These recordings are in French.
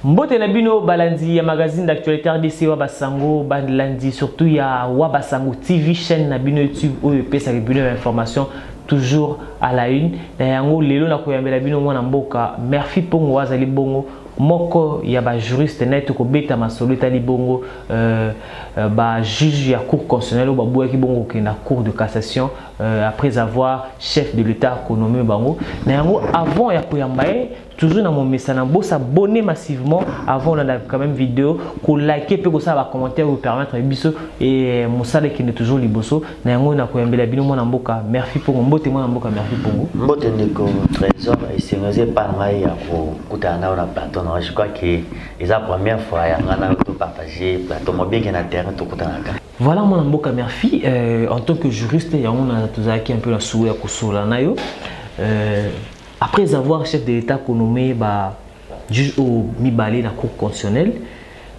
Mbote na bino balandi ya magazine d'actualité RDC wa basango balandi surtout ya wa basango TV chaîne na bino YouTube où pesa bino information toujours à la une na yango lelo na koyambela bino mwana mboka Murphy Pongo wazali bongo moko ya ba juriste net ko beta masolo tali bongo ba juge ya cour constitutionnelle ba boaki bongo ke na cour de cassation après avoir chef de l'état nommé bango na yango avant ya koyambaye toujours dans mon message na boss abonner massivement avant on a quand même vidéo ko liker pe ko ça va commenter vous permettre biso et mosala qui est toujours liboso na yango na koyambela bino mwana mboka Murphy Pongo mbote mwana mboka Murphy Pongo mbote ndeko trésor et c'est osé par ngai ya ko kutana na plateau. Je crois que c'est la première fois que nous partager plateau bien que na terrain tout kutanaka. Voilà mon mboka Murphy en tant que juriste ya on a tozaki un peu la souya ko sola na yo après avoir chef de l'état nommé ba juge au mibale na cour constitutionnelle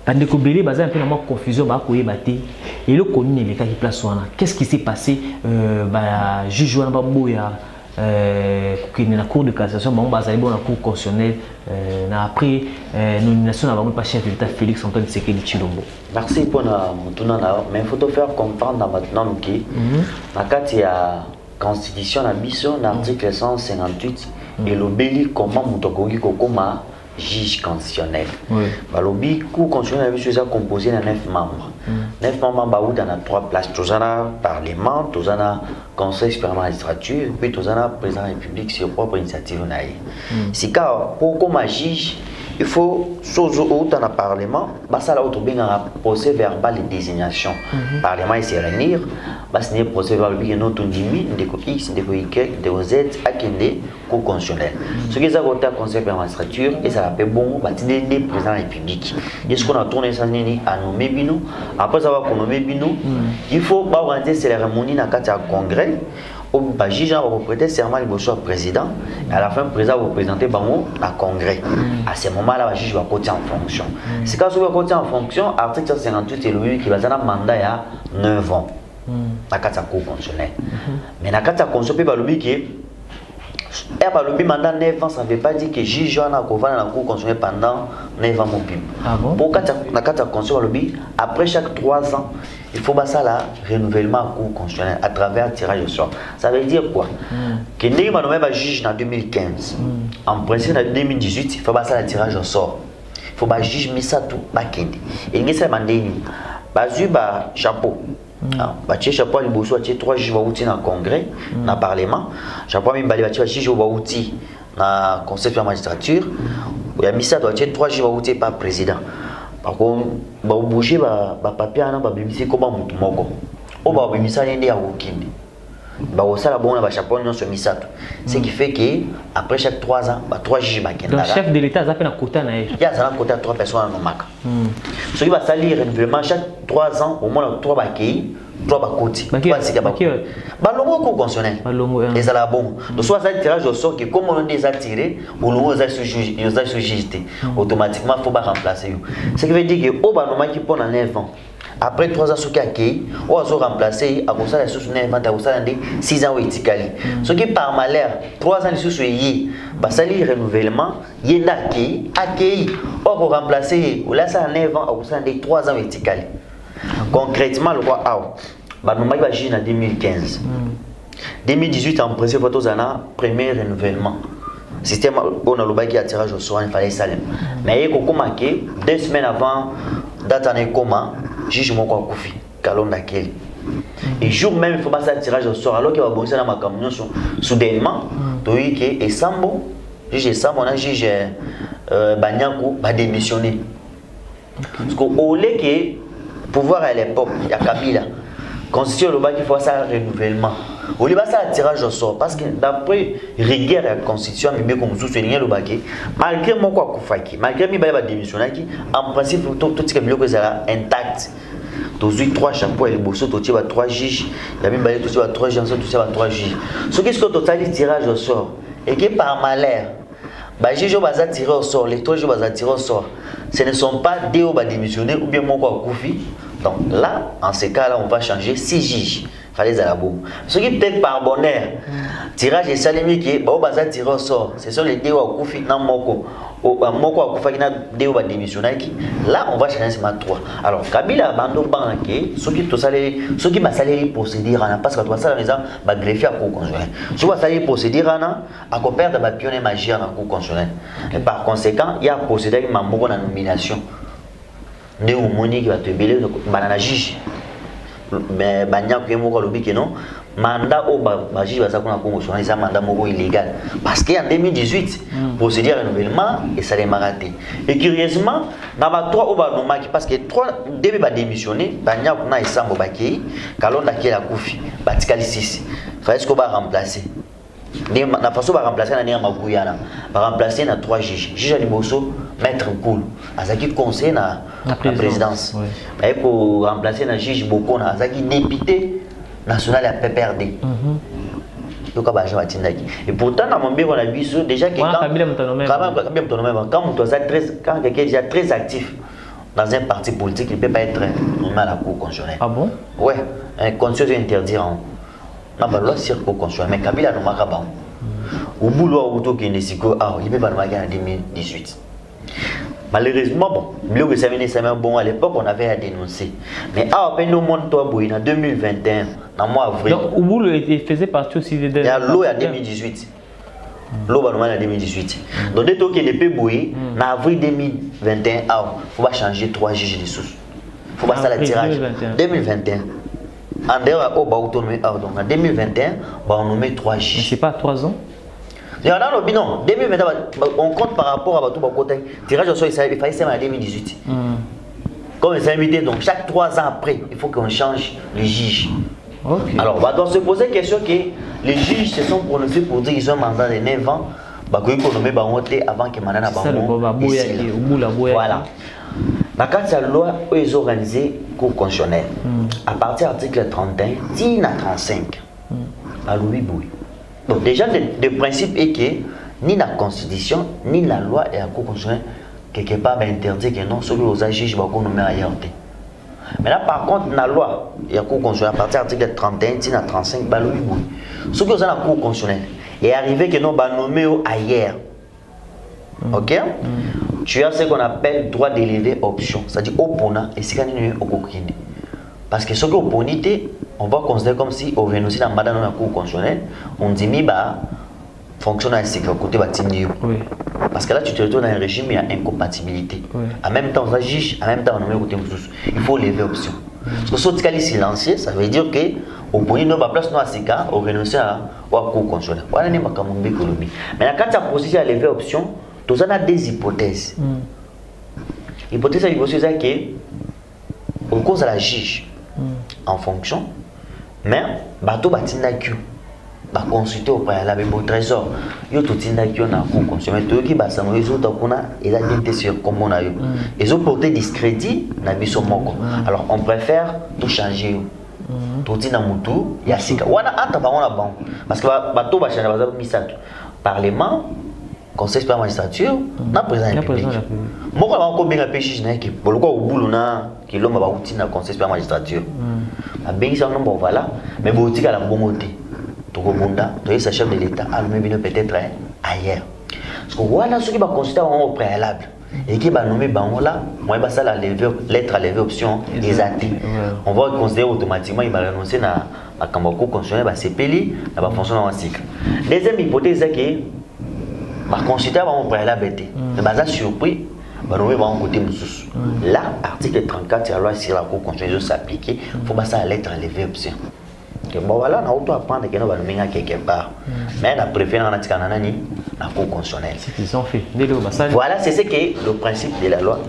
bande ko belé baza un peu na confusion ba ko yebate et le connu les cas qui place wana qu'est-ce qui s'est passé ba juge wana ba boya na cour de cassation bon bazali bon na cour constitutionnelle après nomination na pas chef de l'état Félix Antoine Tshisekedi Tshilombo. Merci pour na mutuna na mais il faut te faire comprendre maintenant que na kati ya constitution na biso na article 158 et l'obéli comment mutokoki kokoma juge constitutionnel. Balobi cour constitutionnelle est composé de 9 membres. 9 membres baouda na 3 places. Tozana parlement, tozana conseil supérieur de la magistrature, puis tozana président de la République sur propre initiative naïe. Si car pour comme juge il faut chose au dans le parlement, bah ça là où bien un procès verbal de désignation. Parlement il se réunir, bah signer procès verbal bien notre dimi, des X, des Y, des Z, à kende cour constitutionnelle. Ce qui est à côté conseil supérieur de la magistrature et ça l'appelle bon, bah c'est des président de la République. Est-ce qu'on a tourné ça nini à nommer bino, après avoir nommé bino, il faut pas organiser cérémonie dans le congrès. Le juge va prêter serment au président et à la fin le président va présenter bango à congrès. À ce moment-là, le juge va côté en fonction. C'est quand il va côté en fonction, article 158 est le qui va avoir un mandat à 9 ans. Dans la cour constitutionnelle. Mais dans la cour constitutionnelle, le mandat 9 ans, ça ne veut pas dire que le juge va dans la cour constitutionnelle pendant 9 ans. Pour la cour constitutionnelle, après chaque 3 ans, il faut passer la renouvellement à cour constitutionnelle à travers un tirage au sort. Ça veut dire quoi? Que nous avons nommé un juge en 2015. En principe, en 2018, il faut passer le tirage au sort. Il faut que le juge mette ça tout. Et il y a un chapeau. Batie chapeau li boso batie 3 juges bauti na congrès na parlement chapeau mimbali batie juges bauti na conseil de la magistrature ya misa batie 3 juges bauti par président par contre ba bouger ba papier na ba bimisi ko ba mutu moko o ba bimisa ndé ya okindi ba osala bon na ba chapeau nyonso misato ce qui fait que après chaque 3 ans ba 3 juges bakenda. Donc chef de l'état za pe na kota na ye ya za na kota 3 personnes no maka ce qui va salir renouvellement chaque 3 ans au moins 3 bakei 3 bakoti ba longo cour constitutionnelle et ça la bon donc soit ça tirage au sort que comme on déjà tiré au longo ça se juge automatiquement faut pas remplacer ce qui veut dire que au ba normal qui pendant 9 ans après 3 ans, ce qui a été remplacé, à cause de la source 9 ans, à cause de 6 ans, ce qui par malheur, 3 ans, il y a un renouvellement, il y a accueilli, or pour remplacer, ou là, ça 9 ans, à cause de 3 ans, concrètement, le roi A, nous avons agi en 2015. 2018, en principe, il y a un premier renouvellement. Système on a le qui a tirage au sort, il fallait saler. Mais il y a 2 semaines avant, date en comment, juge mon quoi koufi, calon d'accueil. Et jour même, il faut passer un tirage au sort, alors qu'il va bosser dans ma camion soudainement, Toïke et Sambo, juge Sambo, on a juge Banyankou, va démissionner. Parce qu'au lieu que pouvoir à l'époque, il y a Kabila, constitue le bac, il faut ça un renouvellement. Au lieu de ça, un tirage au sort, parce que d'après rigueur de la constitution, mais comme vous soulignez le bac, malgré mon quoi koufaki, malgré mi va démissionner, en principe, tout ce qui est mieux que ça intact. Tu as 3 chapeaux et les bosses, tu as 3 juges, il y a même 3 juges, tu as 3 juges. Ce qui est que total le tirage au sort, et que par malheur, les juges vont tirer au sort, les 3 juges vont tirer au sort. Ce ne sont pas des qui vont démissionner ou bien mon quoi koufi. Donc là, en ce cas-là, on va changer 6 juges. fallait ça la boum. Ce qui peut-être par bonheur, tirage et salimi qui bah baza tiré au sort. Ce sont les deux au koufi nan moko. Moko au koufa qui n'a deux va démissionner qui. Là on va changer ce 3. Alors Kabila bando banque, ceux qui to salé, ceux qui va saler procédure parce que toi ça la maison va greffer à cour constitutionnelle. Ceux qui va saler procédure à ko perdre ba pionner magie à cour constitutionnelle. Et par conséquent, il y a procédure qui m'a moko na nomination. Ne ou moni qui va te belé banana juge. Mais banya ko moko lobi que non mandat au juge va ça qu'on a constitutionnel ça mandat moko illégal parce qu'en 2018 procédure renouvellement et ça les raté et curieusement dans ba 3 au ba nomaki parce que 3 début ba démissionner banya ko na isambo bakei kalonda ki la kufi batikali 6 fallait ce qu'on va remplacer na façon va remplacer na nia makuyana va remplacer na 3 juges juge à liboso maître cool azaki conseil na présidence et pour remplacer na juge Bokona azaki député national à PPRD donc et pourtant dans mon bureau on a vu déjà que quand quelqu'un est déjà très actif dans un parti politique il ne peut pas être nommé à la cour constitutionnelle. Ah bon? Ouais, un constitution interdire na ba loi sur cour constitutionnelle mais Kabila no makaba au boulot auto qui ne siko il peut pas nommer en 2018. Malheureusement, bon, mieux que ça bon à l'époque, on avait à dénoncer. Mais à peine au monde, toi, en 2021, en mois avril. Donc, Ouboulou faisait partie aussi de. Il y a l'eau en 2018. L'eau va en 2018. Donc, dès que les pays bouillent, en avril 2021, il faut changer 3 juges de source. Il faut passer la tirage. 2021. En dehors, donc en 2021, on nomme 3 juges. Mais c'est pas 3 ans? Non, 2021, on compte par rapport à tout le côté. Tirage au sort, il fallait en 2018. Comme les invités, donc chaque 3 ans après, il faut qu'on change les juges. Okay. Alors, on doit se poser la question que les juges se sont prononcés pour dire qu'ils ont un mandat de 9 ans, avant que mandat n'a voilà. Dans la loi, ils ont organisé cour constitutionnelle. À partir de l'article 31, 10 à 35, à Louis Bouy. Donc déjà, le principe est que ni la constitution, ni la loi et la cour constitutionnelle, quelque part, interdit que non, ceux qui juges vont nommer ailleurs. Mais là, par contre, la loi et la cour constitutionnelle, à partir de l'article 31, 10 à 35, ceux qui ont la cour constitutionnelle, est arrivé que non, nommer ailleurs. Ok? Tu as ce qu'on appelle droit d'élever option, c'est-à-dire opponent et c'est quand au coquine. Parce que ce qui est opponité, on va considérer comme si on vient aussi dans la cour constitutionnelle, on dit que fonctionne à ce côté oui. Parce que là tu te retrouves dans un régime, il y a incompatibilité. Oui. En même temps, on va juger, en même temps, on côté il faut lever option. Parce que ce qui est silencieux, ça veut dire que au point de la place, on renonce à la cour constitutionnelle. Voilà, mais quand tu as procédé à lever option, tu as des hypothèses. L'hypothèse c'est que au cause de la juge, en fonction, mais bateau batinda Q, ba consulter au préalable au trésor, yo to tinda Q na cour constitutionnelle, to ki ba samo les autres kuna et la dite sur comme on a eu. Ils ont porté discrédit na biso moko. Alors on préfère tout changer. Tout dit na mutu ya sika. Wana ata ba on bon parce que bateau ba changer ba misato. Parlement Conseil supérieur magistrature, na président de la République. Moi, quand on a bien péché, je n'ai que pour le coup au boulot na qui l'homme va outil na Conseil supérieur magistrature. A bien ça non bon voilà, mais bon outil à la bonne côté. Tout le monde, tu es chef de l'État, alors même peut-être ailleurs. Parce que voilà ceux qui va consulter au préalable et qui va nommer bango là, moi va ça la lever lettre à lever option des actes. On va considérer automatiquement il va renoncer na Kambako constitutionnel va CPLI, na va fonctionner en cycle. Deuxième hypothèse c'est que bah consulter avant mon préalable était mais bah surpris bah nous va en côté musus là article 34 de la loi sur la cour constitutionnelle s'appliquer faut bah ça lettre à lever option que bon voilà on a auto apprendre que nous va nommer quelque part mais la préférence na tika nani la cour constitutionnelle ils ont fait voilà c'est ce que le principe de la loi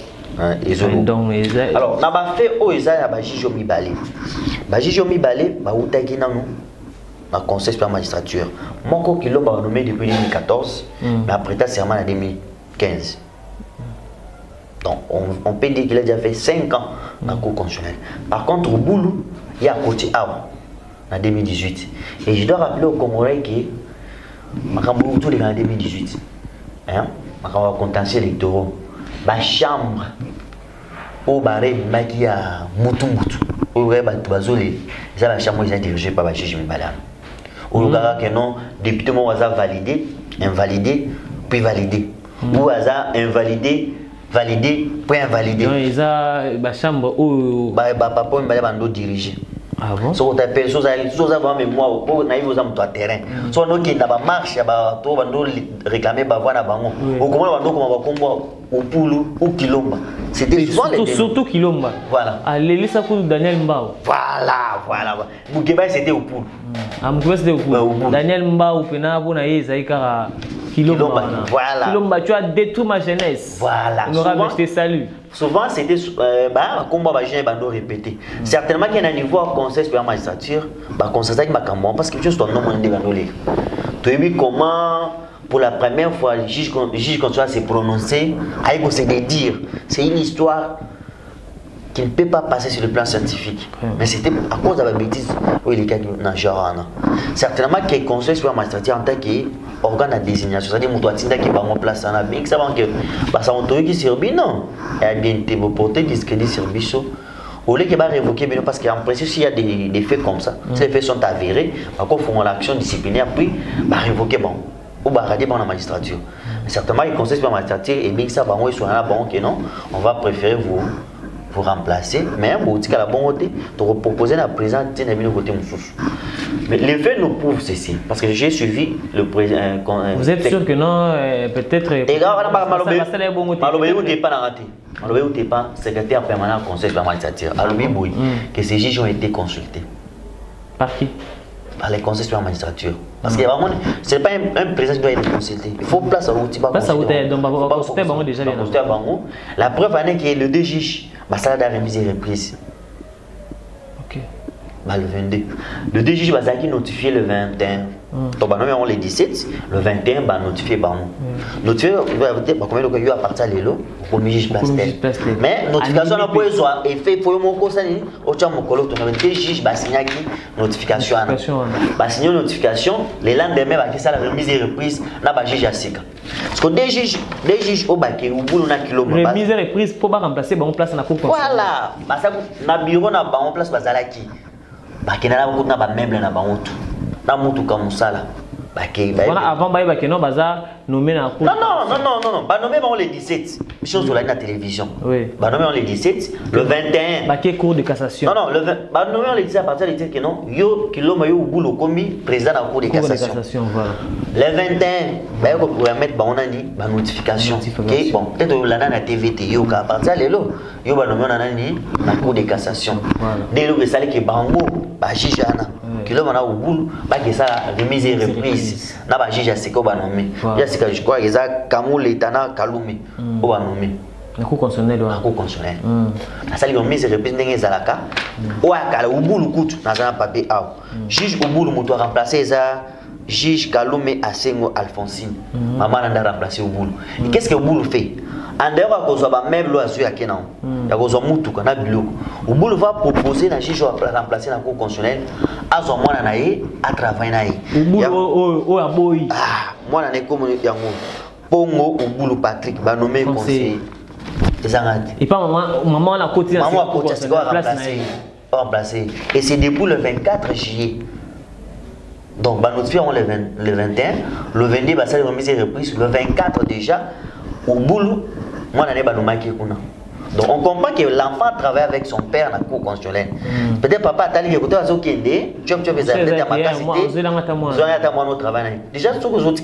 alors na ba fait o eza ya ba juge mibale ba utaki nanu dans le Conseil supérieur magistrature. Mon co qui l'a nommé depuis 2014, mais après ça, serment en 2015. Donc, on peut dire qu'il a déjà fait 5 ans dans la Cour constitutionnelle. Par contre, au boulot, il y a côté en 2018. Et je dois rappeler aux Comoriens que Makambo tout en 2018. Makambo contentieux électoraux. La chambre au barré qui a Mutumbutu. la chambre est dirigée par le juge Mibalan. Ou que non, député moi validé, invalidé, puis validé. Ou invalidé, validé, puis invalidé. Donc ils ont la chambre où papa Mibalan dirigé. Ah bon? So tu appelles ça vraiment mémoire pour naïf aux hommes toi terrain. So nous qui n'a pas marche ba to bando réclamer ba voix na bango. Ou comment bando comment combo au poulou ou Kilomba. C'était souvent les surtout Kilomba. Voilà. Allez ça pour Daniel Mbao. Voilà. Mukeba c'était au poulou. Ah Mukeba c'était au poulou. Daniel Mbao pena bona yeza ikara Kilomba. Voilà. Kilomba tu as détruit ma jeunesse. Voilà. On aura acheté salut. Souvent, c'était combat bagien bando répété. Certainement qu'il y a un niveau à conseil sur la magistrature, conseil avec Macambon parce que juste ton nom on est bando lire. Tu as vu comment pour la première fois le juge constitutionnel s'est prononcé, avec se dire, c'est une histoire qui ne peut pas passer sur le plan scientifique. Mais c'était à cause de la bêtise où il est certainement qu'il y a un conseil sur la magistrature en tant qu'organe de désignation. C'est-à-dire que tu as qui va en place en Amérique, ça va que ça va qui servi non. Il y a bien été porté discrédit sur Bichot. Au lieu qu'il va révoquer parce qu'en principe s'il y a des faits comme ça, si les faits sont avérés, par contre font l'action disciplinaire puis va révoquer bon ou va radier dans la magistrature. Mais certainement il conseille sur la magistrature et bien que ça va on soit là bon que non, on va préférer vous remplacer, mais vous dites qu'à la bonne côté, tu proposer la présence de côté Moussous. Mais les faits nous prouvent ceci, parce que j'ai suivi le président. Vous êtes sûr que non, peut-être. Et là, Malobé n'était pas raté. Malobé n'était pas secrétaire permanent au conseil de la magistrature. Malobé Boui, que ces juges ont été consultés. Par qui? Par les conseils de la magistrature. Parce que vraiment, ce n'est pas un président qui doit être consulté. Il faut place à l'outil. Place à l'outil, donc on va consulter déjà. La preuve est que le deux juges, ça a remise et reprise. Ok. Le 22. Le deux juges qui notifié le 21. Donc, on le 17, le 21, notifié par nous. Notifié, combien de temps à partir de l'eau, pour le juge place. Mais notification n'a pas besoin effet pour mon conseil, au temps où le juge va signer notification. Va signer notification, les lendemain, ça la remise et reprise, n'a pas juge à Sika. Parce que des juges au baquet, au bout d'un kilomètre. Remise et reprise pour remplacer, on place dans la cour. Voilà, na bureau na ba on place bazalaki. Bakena na beaucoup na ba meuble na ba otu. Na mutu comme ça là. Avant non bazar nommé na cour. Non. Ba nommé on le 17. Chose sur la télévision. Oui. Ba nommé on le 17, le 21. Baquet cour de cassation. Non, le 20. Ba nommé on le 17 à partir de dire que non, yo kiloma yo boulot commis président de la cour de cassation. Voilà. Le 21, ba yo pour mettre ba on a dit ba notification. OK, bon, peut-être la na TVT yo ka partir de là. Yo ba nommé on a dit la cour de cassation. Dès le que ça que bango ba jijana. Kiloma na boulot ba que ça remise et reprise. Na ba juge asiko ba nommé. Ya sika je crois que ça Kamou Letana Kaloumi o ba nommé. Na cour constitutionnelle. Na cour constitutionnelle. Na sali remise et reprise ndenge zalaka. O akala ubulu kutu na za papier a. Juge ubulu muto remplacer ça juge Kaloumi Asengo Alphonsine. Maman n'a remplacé ubulu. Et qu'est-ce que ubulu fait? En dehors à cause de même loi sur laquelle il y a cause de mutu kana biloko. Ubulu va proposer na juge remplacer la cour constitutionnelle. Azo mwana na ye a travailler na ye. Ubulu a boy. Ah, mwana ne comme yango. Pongo Ubulu Patrick ba nommé conseiller. Et pas maman la côté maman à côté c'est remplacer. Et c'est depuis le 24 juillet. Donc ba notifié le 21, le 22 ba ça remise et reprise, le 24 déjà Ubulu mwana ne ba nommé ki kuna. Donc on comprend que l'enfant travaille avec son père dans la cour constitutionnelle. Peut-être papa a dit que tu as dit tu as fait peut-être à ma capacité. Déjà, ce que vous dites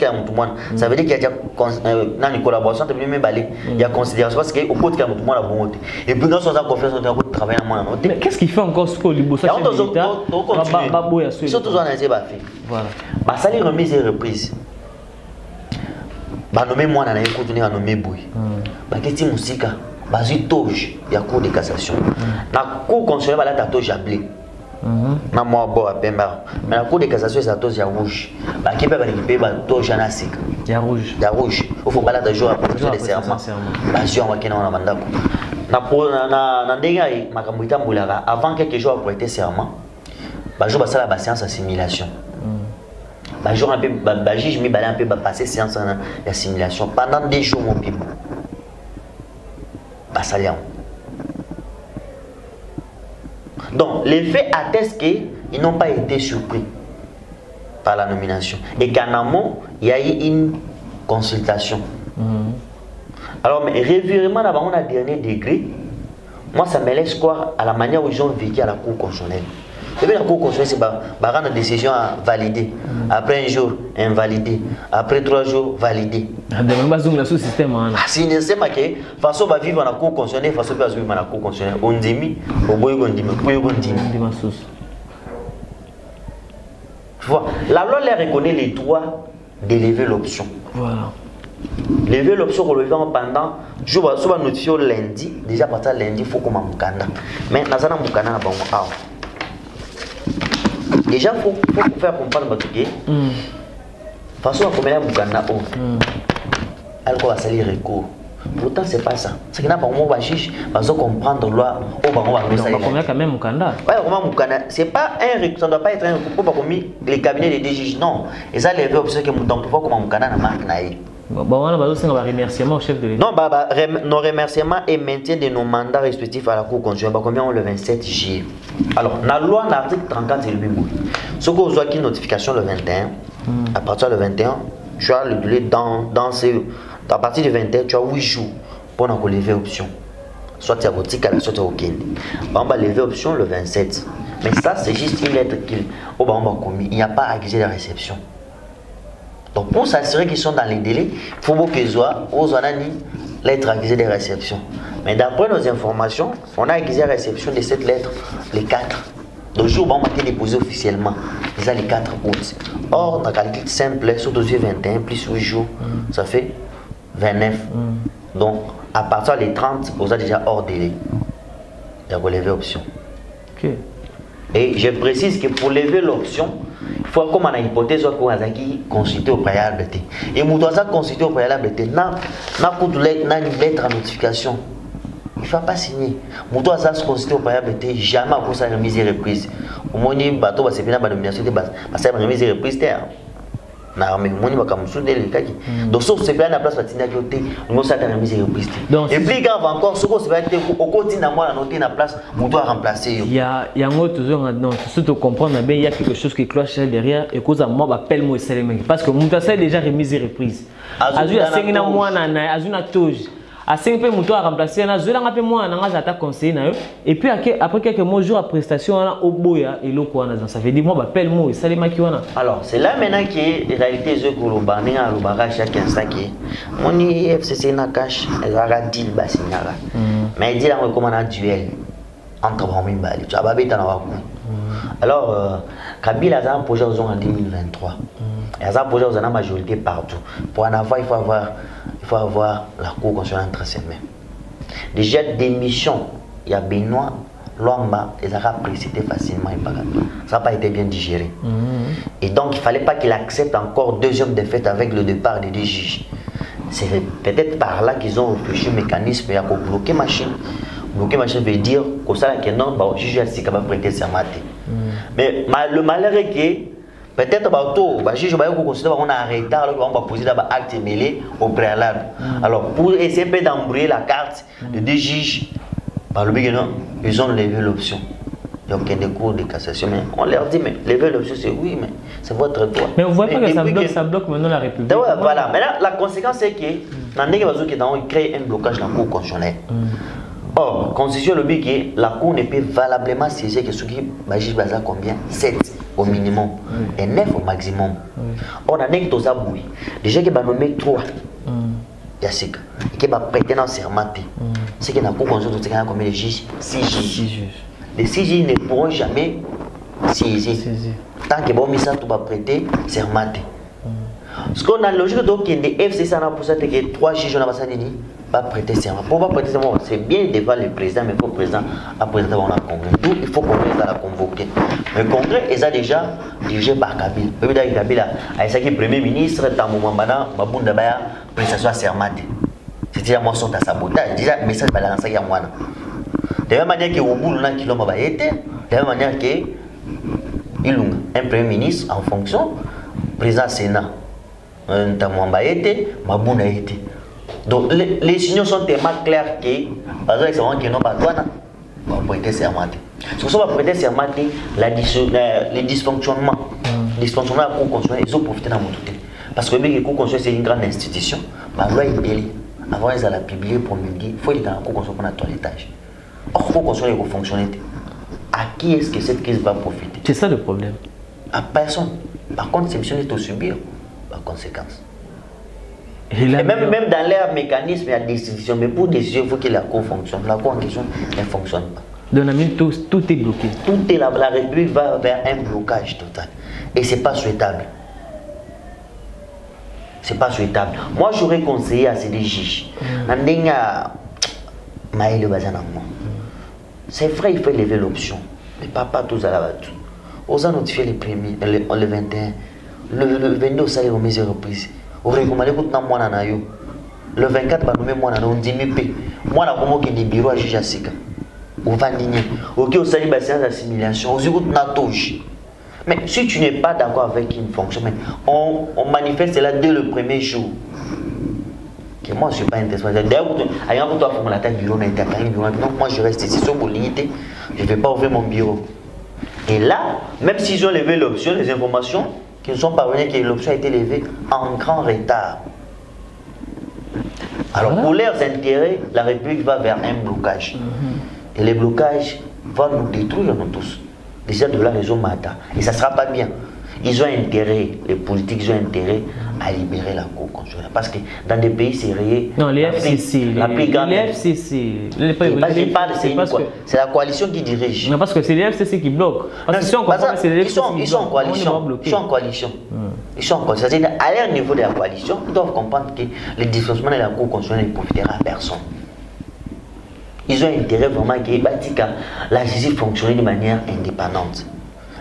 ça veut dire qu'il y a une collaboration, il y a considération parce qu'au côté de tout le monde et puis dans son confiance, on a travaillé à moi. Mais qu'est-ce qu'il fait encore ce que l'Ibosa fait? Surtout dans les fait. Voilà. Ça les remise et reprise. Nommé moi, on a continué à nommer Boui. Qu'est-ce que c'est bazui toge ya cour de cassation na cour constitutionnelle la toge ya blé na moi bo a pemba mais la cour de cassation c'est toge ya rouge ba ki pe ba récupérer ba toge na sika ya rouge il faut pas la jour après le serment ba jour wa kena na mandako na ndenga makambo itambulaka avant quelques jours pour prêter serment ba jour ba sala ba séance assimilation ba jour un peu ba juge mi ba un peu ba passer séance assimilation pendant 2 jours mon pibo Donc, les faits attestent qu'ils n'ont pas été surpris par la nomination. Et qu'en amont, il y a eu une consultation. Alors, mais revirement, on a dernier degré. Moi, ça me laisse croire à la manière où ils ont vécu à la Cour constitutionnelle. Et bien, la Cour constitutionnelle, c'est rendre une décision à valider. Après un jour, invalidé. Après 3 jours, validé. Si ne sais pas que, façon va vivre dans la Cour constitutionnelle, façon va vivre dans la Cour constitutionnelle. On dit, on dit, la loi leur reconnaît les droits d'élever l'option. Voilà. Lever l'option relevant pendant, je vais notifier lundi, déjà parce que lundi, il faut qu'on m'en mukanda. Mais dans un mukanda, déjà, il faut faire comprendre que de toute façon, on a mukanda, elle va salir recours. Pourtant, c'est pas ça. C'est qu'il n'y a pas de juge, on va comprendre la loi. On va quand même mukanda. C'est pas un recours, ça ne doit pas être un recours pour les cabinets des juges. Non. Et ça, les options que nous devons pouvoir mukanda dans la marque. On a besoin d'un remerciement au chef de l'État. Non, nos remerciements et maintien de nos mandats respectifs à la Cour constitutionnelle. Combien le 27 juillet. Alors, dans la loi, l'article 34, c'est le même. Ce qu'on voit qui notification le 21, à partir du 21, tu as le délai à partir du 21, tu as 8 jours pour lever option. Soit tu as votre ticket, soit tu as aucun. On va lever option le 27. Mais ça, c'est juste une lettre qu'il commis. Il n'y a pas accusé de réception. Donc pour s'assurer qu'ils sont dans les délais, il faut qu'ils soient aux lettres accusées de réception. Mais d'après nos informations, on a accusé la réception de cette lettre les 4. Le jour où on a déposé officiellement, c'est les 4 août. Or, dans le calcul simple, sur 21 plus 8 jours, ça fait 29. Donc, à partir des 30, vous êtes déjà hors délai. Il y a relevé option. Okay. Et je précise que pour lever l'option, il faut comme on a hypothèse qu'on a consulté au préalable. Et nous devons consulter au préalable. Une lettre à notification. Il ne faut pas signer. Nous devons consulter au préalable. Jamais pour ça remise et reprise. Au moins, il va se faire une nomination. Parce que la remise et reprise, donc sauf c'est bien la place patina côté nous ça remise et reprise. Et plus grave encore ce qu'on se va être au quotidien moi la noter la place on doit remplacer. Il y a un toujours non surtout comprendre bien il y a quelque chose qui cloche derrière et cause à moi appelle moi parce que mon ça déjà remise et reprise. Azu ya 5 na moi na azu na toge. À 5 peu mon tour à remplacer na zola ngape moi na ngaza ta conseiller na et puis après quelques mois jours à prestation on a oboya et loko wana ça veut dire moi appelle moi et salema ki wana. Alors c'est là maintenant que réalité je ko lobani à lobara chaque instant qui moni FCC na cash elle va deal basinyala mais dit là comment on a duel entre Bambi Bali tu as beta na waku. Alors Kabila a un projet en 2023 et a un projet en majorité partout pour en avoir il faut avoir la Cour constitutionnelle entre ses mains. Déjà démission, il y a Benoît Lwamba, les Arabes précités facilement et ça n'a pas été bien digéré. Et donc il ne fallait pas qu'il accepte encore deuxième défaite avec le départ des 2 juges. C'est peut-être par là qu'ils ont réfléchi au mécanisme et à bloquer machine. Bloquer machine veut dire que ça là non, le juge a dit qu'il va prêter serment. Mais le malheur est que peut-être que juge va considérer qu'on a arrêté alors qu'on va poser d'abord acte mêlé au préalable. Alors pour essayer d'embrouiller la carte de 2 juges, par le but ils ont levé l'option. Donc il y a des cours de cassation. Mais on leur dit mais lever l'option c'est oui mais c'est votre droit. Mais vous voyez pas que ça bloque maintenant la République. Voilà. Maintenant la conséquence c'est que dans il crée un blocage dans la Cour constitutionnelle. Or, constitution le but que la Cour ne peut valablement saisir que ce qui magiste baza combien 7 au minimum et 9 au maximum. On a n'est que ça boui. Déjà que va nommer 3. Il y a ce qui va prêter dans serment. C'est que la Cour constitutionnelle combien de juges 6 juges. Les 6 juges ne pourront jamais saisir. Tant que bon ça tout va prêter serment. Ce qu'on a logique donc les FCC a pour ça que 3 juges on a pas pas prêter serment. Pour pas prêter serment, c'est bien devant le président, mais pour le président à présenter on a congrès. Donc il faut qu'on la convoquer. Le congrès est déjà dirigé par Kabila. Kabila a été premier ministre dans le moment Mabunda Baya prestation serment. C'était moi son sabotage. Déjà message balance ya moi. De la même manière que Obulu na kilomba ba été, de la même manière que Ilunga, un premier ministre en fonction président Sénat. Ntamwamba été, Mabunda été. Donc les signaux sont tellement clairs que par exemple ils n'ont pas douane. va prêter serment. Ce que ça va prêter serment, les dysfonctionnements. Les dysfonctionnements de la Cour constitutionnelle, ils ont profité dans mon tout. Parce que la Cour constitutionnelle, c'est une grande institution. La loi est belle. Avant, ils allaient publier, promulguer. Il faut aller dans la Cour constitutionnelle pour la toilettage. Or, la Cour constitutionnelle, il faut fonctionner. À qui est-ce que cette crise va profiter? C'est ça le problème. À personne. Par contre, c'est mission de subir la conséquence. Et même dans leur mécanisme, il y a des décisions. Mais pour décider, il faut que la Cour fonctionne. La Cour en question, elle ne fonctionne pas. Donc, tout est bloqué. La République va vers un blocage total. Et ce n'est pas souhaitable. C'est pas souhaitable. Moi, j'aurais conseillé à ces juges. C'est vrai, il faut lever l'option. Mais pas tous à la battue. On a notifié les premiers, le 21. Le 22, ça y est, on mise reprise. On recommande que le 24, on dit moi, là, comment qu'il y a des bureaux à juger à Sika. On va digner. Ok, on s'allie à séance d'assimilation. On dit que mais si tu n'es pas d'accord avec une fonction, on manifeste cela dès le premier jour. Que moi, je ne suis pas intéressé. D'ailleurs, ayant toi pour la taille bureau, donc moi je reste ici sur mon limité. Je ne vais pas ouvrir mon bureau. Et là, même s'ils ont levé l'option, les informations qui ne sont pas venues, que l'option a été levée en grand retard. Alors pour leurs intérêts, la République va vers un blocage. Et le blocage va nous détruire, nous tous. Déjà de la raison Mata. Et ça ne sera pas bien. Ils ont intérêt, les politiques, ils ont intérêt à libérer la Cour constitutionnelle. Parce que dans des pays sérieux, non, les FCC, la plus grande. Les FCC. C'est la coalition qui dirige. Non, parce que c'est les FCC qui bloquent. Parce que si on comprend, c'est les FCC ils sont en coalition. Ils sont en coalition. Ils sont en coalition. C'est-à-dire, à leur niveau de la coalition, ils doivent comprendre que les dysfonctionnements de la Cour constitutionnelle ne profiteront à personne. Ils ont intérêt vraiment que la justice fonctionne de manière indépendante.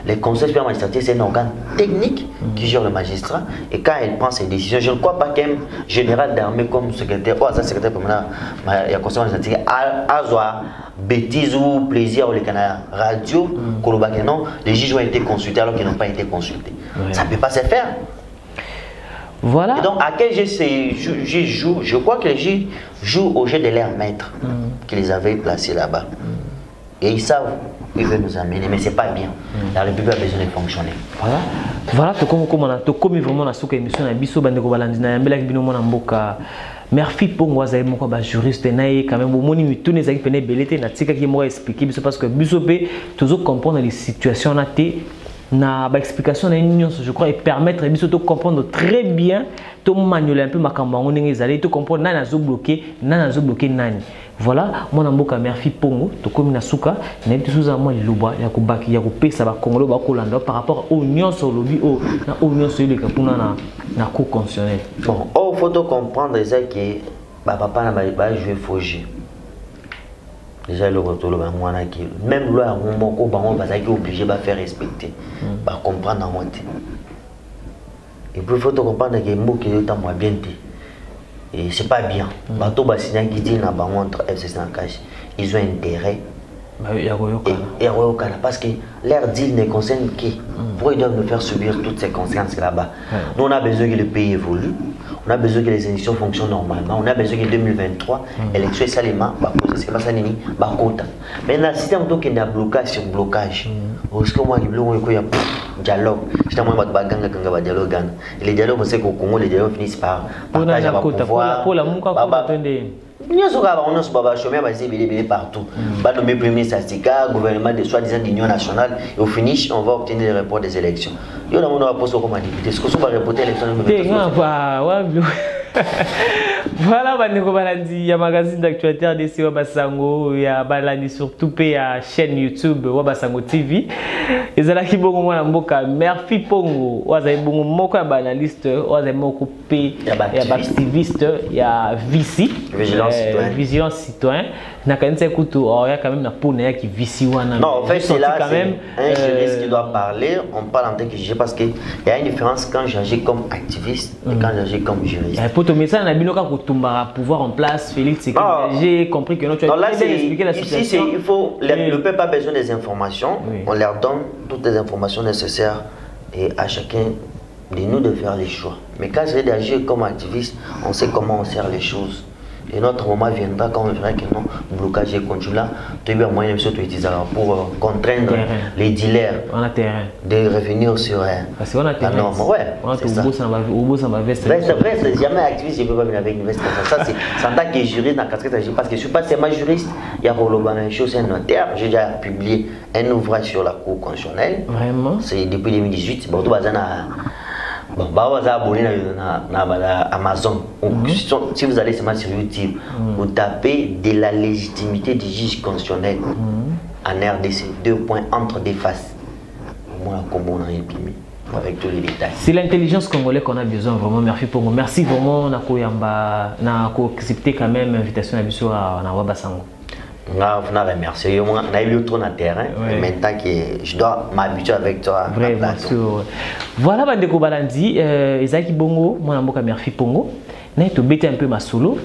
Le Conseil supérieur magistrature, c'est un organe technique qui gère le magistrat. Et quand il prend ses décisions, je ne crois pas qu'un général d'armée comme secrétaire, ou un secrétaire permanent, il y a Conseil magistrature, a bêtise ou plaisir au canal radio, non, les juges ont été consultés alors qu'ils n'ont pas été consultés. Ouais. Ça ne peut pas se faire. Voilà. Et donc, à quel jeu ces jouent? Je crois que les juges jouent au jeu de leur maître qui les avait placés là-bas. Et ils savent où ils veulent nous amener, mais ce n'est pas bien. La République a besoin de fonctionner. Voilà. Voilà, tu comme vraiment la souka émission na biso bande ko balandina yambela ki bino mona mboka. Merci pour moi za moko ba juriste naé quand même au moni mitune za ki pene belete na tika ki mo expliquer biso parce que biso pe toujours comprendre les situations na té na ba explication na union je crois et permettre biso de comprendre très bien to manuler un peu makambo ngo ndenge ezali to comprendre nani azo bloquer nani. Voilà, mon amboka merci Pongo, to komi na suka, na bitu suza moi liloba ya kubaki ya kupesa ba Congolais ba kolanda par rapport aux unions sur lobby na union sur le kapuna na cour constitutionnelle. Bon, faut comprendre ça que papa na ba jouer fauché. Déjà le retour ba mwana ki même loi moko bango ba zaki obligé ba faire respecter, ba comprendre en monter. Et puis faut comprendre que mboki yo ta moi bien. Et c'est pas bien. Bateau Bassina qui dit na bangontre FCC en cash, ils ont intérêt. Parce que leur deal ne concerne qui. Pourquoi ils doivent nous faire subir toutes ces conséquences là-bas? Nous on a besoin que le pays évolue, on a besoin que les institutions fonctionnent normalement, on a besoin que 2023, élection et salement, c'est pas ça nini, bakota. Mais dans le système qui est blocage sur blocage, parce que moi il y a dialogue, justement moi baganga ganga dialogue. Et les dialogues, on sait qu'au Congo les dialogues finissent par partager le pouvoir. Pour la mouka Nous sommes partout. Pas nommé premier ministre Astika, gouvernement de soi-disant d'union nationale, et au finish, on va obtenir le report des élections. Il y a un poste comme député. Est-ce qu'on va reporter l'élection? Voilà, il y a un magazine d'actualité RDC Wabasango, il y a balani surtout la chaîne YouTube Wabasango TV. Et c'est là qui bon moi mboka merci Pongo, waza bon moko ya analyste, waza moko pe ya activiste, il y a VC, vigilance citoyen. Na kanisa kutu il y a quand même na pona qui VC wana. Non, en fait c'est là quand même un juriste qui doit parler, on parle en tant que juge parce que il y a une différence quand j'agis comme activiste et quand j'agis comme juriste. Pour message na binoka kutumba pouvoir en place Félix c'est j'ai compris que tu as expliqué la situation. Ici il faut le peuple a besoin des informations, on leur donne toutes les informations nécessaires et à chacun de nous de faire les choix. Mais quand c'est d'agir comme activiste, on sait comment on sert les choses. Et notre moment viendra quand on verra que non, blocage est continu là. Tu as bien moyen pour contraindre les dealers de revenir sur parce qu'on a la norme. Ouais, c'est ça. Veste, jamais activiste, je ne peux pas venir avec une veste comme ça. C'est en tant que juriste dans la casquette, parce que je ne suis pas seulement juriste, il y a une chose, un notaire. J'ai déjà publié un ouvrage sur la Cour constitutionnelle. Vraiment? C'est depuis 2018. Bon, bon, abonné à Amazon. Si vous allez seulement sur YouTube, vous tapez de la légitimité du juge constitutionnel en RDC, 2 points entre des faces. Moi, comment on a imprimé avec tous les détails. C'est l'intelligence congolaise qu'on a besoin, vraiment. Merci pour moi. Merci vraiment d'avoir accepté quand même l'invitation à Wabasango. On a remercié. On a eu trop de terrain. Maintenant que je dois m'habituer avec toi. Vraiment. Voilà, Bandeko Balandi. Ezaki Bongo, mon amour, merci Pongo. N'a été bêté un peu ma solo.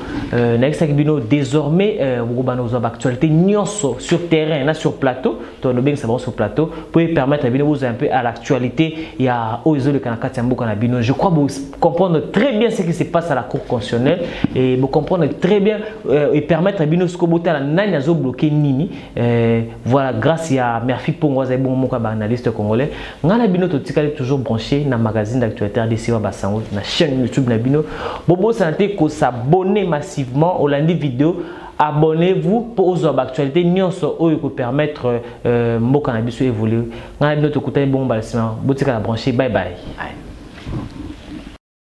Désormais, vous avez actualité sur terrain, sur plateau. Toi, nous bien savoir sur plateau pour permettre à vous un peu à l'actualité. Il y a Oizo le Kanaka Tiambo Kanabino. Je crois que vous comprenez très bien ce qui se passe à la Cour constitutionnelle et vous comprenez très bien et permettre à Bino Skobote à la Nanazo bloquer Nini. Voilà, grâce à Merci Pongo, bon mon analyste congolais. Ngana Bino Totikale toujours branché dans le magazine d'actualité RDC Wabasango, dans la chaîne YouTube Nabino. Bobo santé qu'on s'abonne massivement au lundi vidéo. Abonnez-vous pour aux actualités nyonso oyo ko permettre mo cannabis évoluer. Ngana Bino Tokuta bon balsement. Botika la branché. Bye bye.